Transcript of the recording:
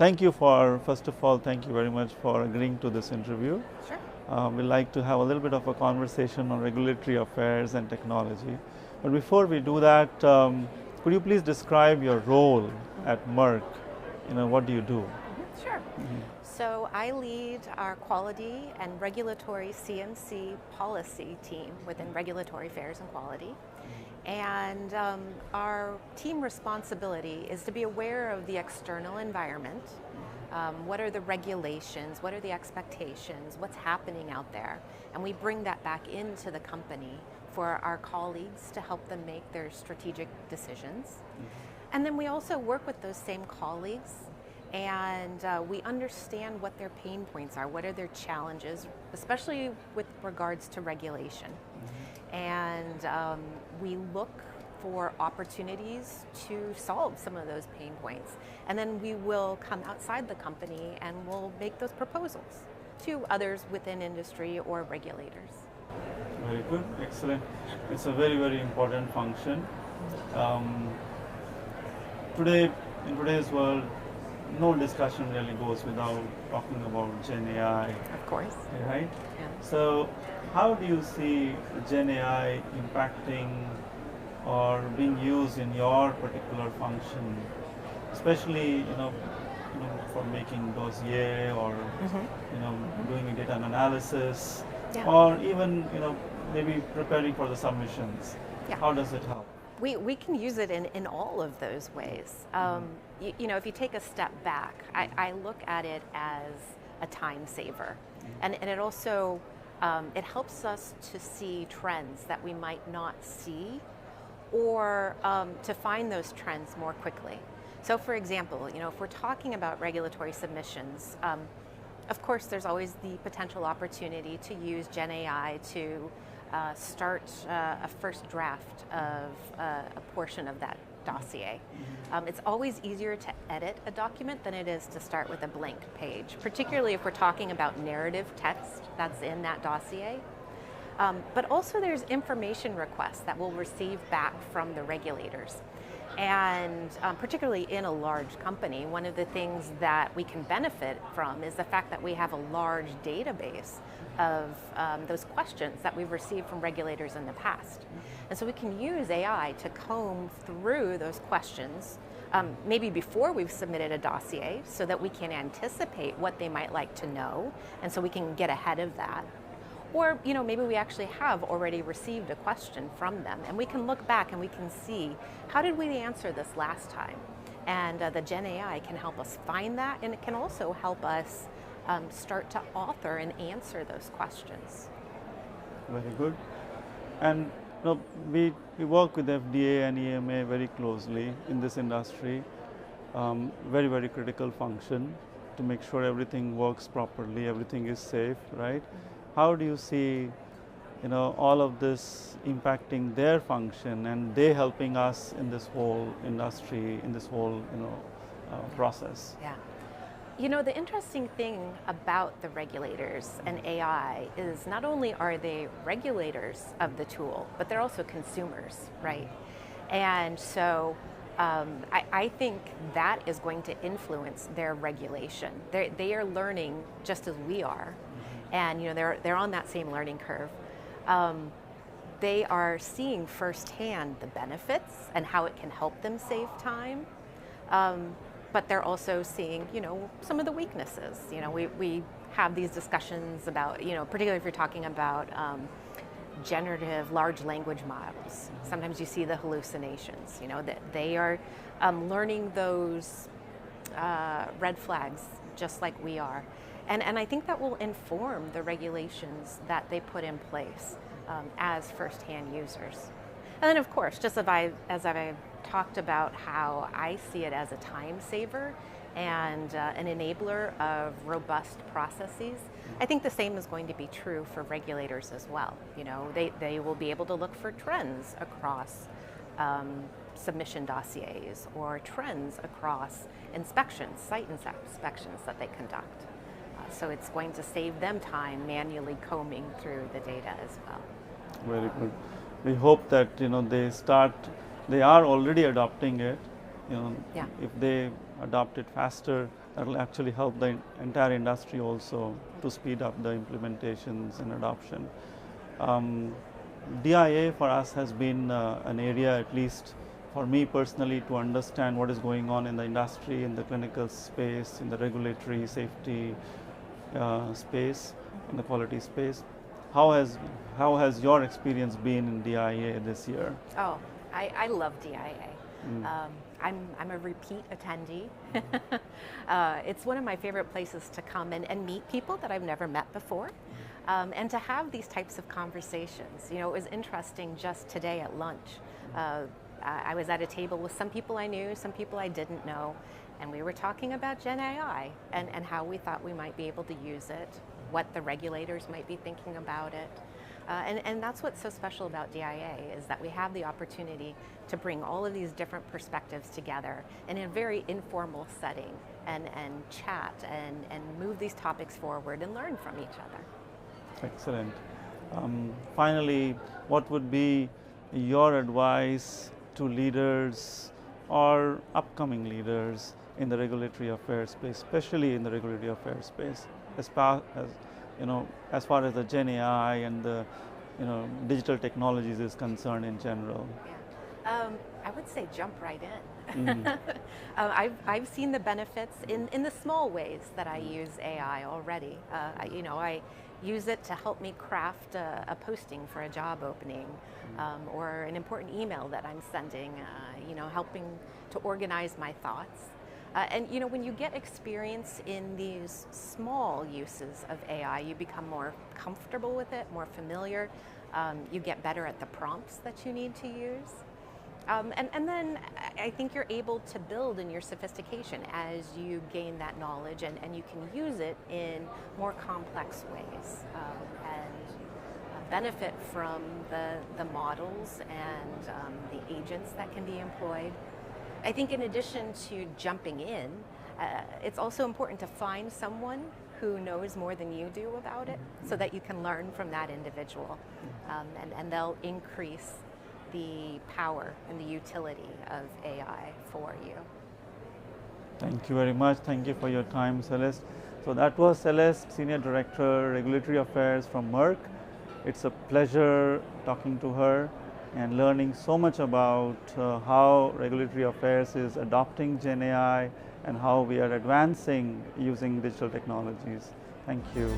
thank you for, first of all, thank you very much for agreeing to this interview. Sure. We'd like to have a little bit of a conversation on regulatory affairs and technology. But before we do that, could you please describe your role at Merck? What do you do? Sure. So I lead our quality and regulatory CMC policy team within regulatory affairs and quality. And our team responsibility is to be aware of the external environment. What are the regulations? What are the expectations? What's happening out there? And we bring that back into the company for our colleagues to help them make their strategic decisions. And then we also work with those same colleagues, and we understand what their pain points are, what are their challenges, especially with regards to regulation. And we look for opportunities to solve some of those pain points. And then we will come outside the company and we'll make those proposals to others within industry or regulators. Very good, excellent. It's a very, very important function. In today's world, no discussion really goes without talking about GenAI. Of course. Right? Yeah. So how do you see GenAI impacting or being used in your particular function, especially for making dossier or doing a data analysis, or even maybe preparing for the submissions? Yeah. How does it help? We can use it in all of those ways. If you take a step back, I look at it as a time saver, and it also it helps us to see trends that we might not see, or to find those trends more quickly. So for example, if we're talking about regulatory submissions, of course there's always the potential opportunity to use GenAI to start a first draft of a portion of that dossier. It's always easier to edit a document than it is to start with a blank page, particularly if we're talking about narrative text that's in that dossier. But also there's information requests that we'll receive back from the regulators. And particularly in a large company, one of the things that we can benefit from is the fact that we have a large database of those questions that we've received from regulators in the past. And so we can use AI to comb through those questions, maybe before we've submitted a dossier, so that we can anticipate what they might like to know, and so we can get ahead of that. Or maybe we actually have already received a question from them, and we can look back and we can see, how did we answer this last time? And the GenAI can help us find that, and it can also help us start to author and answer those questions. Very good. And we work with FDA and EMA very closely in this industry. Very, very critical function to make sure everything works properly, everything is safe, right? How do you see, all of this impacting their function and they helping us in this whole industry, in this whole, process? Yeah. The interesting thing about the regulators and AI is not only are they regulators of the tool, but they're also consumers, right? And so I think that is going to influence their regulation. They are learning just as we are. And they're on that same learning curve. They are seeing firsthand the benefits and how it can help them save time. But they're also seeing, some of the weaknesses. We have these discussions about, particularly if you're talking about generative large language models. Sometimes you see the hallucinations. That they are learning those red flags just like we are. And I think that will inform the regulations that they put in place as first-hand users. And then, of course, just as I've talked about how I see it as a time saver and an enabler of robust processes, I think the same is going to be true for regulators as well. They will be able to look for trends across submission dossiers or trends across inspections, site inspections that they conduct. So it's going to save them time manually combing through the data as well. Very good. We hope that they are already adopting it. Yeah. If they adopt it faster, that will actually help the entire industry also to speed up the implementations and adoption. DIA for us has been an area, at least for me personally, to understand what is going on in the industry, in the clinical space, in the regulatory safety space, in the quality space. How has your experience been in DIA this year? Oh, I love DIA. I'm a repeat attendee. It's one of my favorite places to come and meet people that I've never met before, and to have these types of conversations. You know, it was interesting just today at lunch. I was at a table with some people I knew, some people I didn't know, and we were talking about GenAI and how we thought we might be able to use it, what the regulators might be thinking about it. And that's what's so special about DIA, is that we have the opportunity to bring all of these different perspectives together in a very informal setting and chat and move these topics forward and learn from each other. Excellent. Finally, what would be your advice to leaders or upcoming leaders in the regulatory affairs space, especially in the regulatory affairs space, as far as the GenAI and the digital technologies is concerned in general? Yeah. I would say jump right in. I've seen the benefits in the small ways that I use AI already. I use it to help me craft a posting for a job opening, or an important email that I'm sending, helping to organize my thoughts. And when you get experience in these small uses of AI, you become more comfortable with it, more familiar. You get better at the prompts that you need to use. And then I think you're able to build in your sophistication as you gain that knowledge, and you can use it in more complex ways, and benefit from the models and the agents that can be employed. I think in addition to jumping in, it's also important to find someone who knows more than you do about it, so that you can learn from that individual, and they'll increase the power and the utility of AI for you. Thank you very much. Thank you for your time, Celeste. So that was Celeste, Senior Director, Regulatory Affairs from Merck. It's a pleasure talking to her and learning so much about how regulatory affairs is adopting GenAI and how we are advancing using digital technologies. Thank you.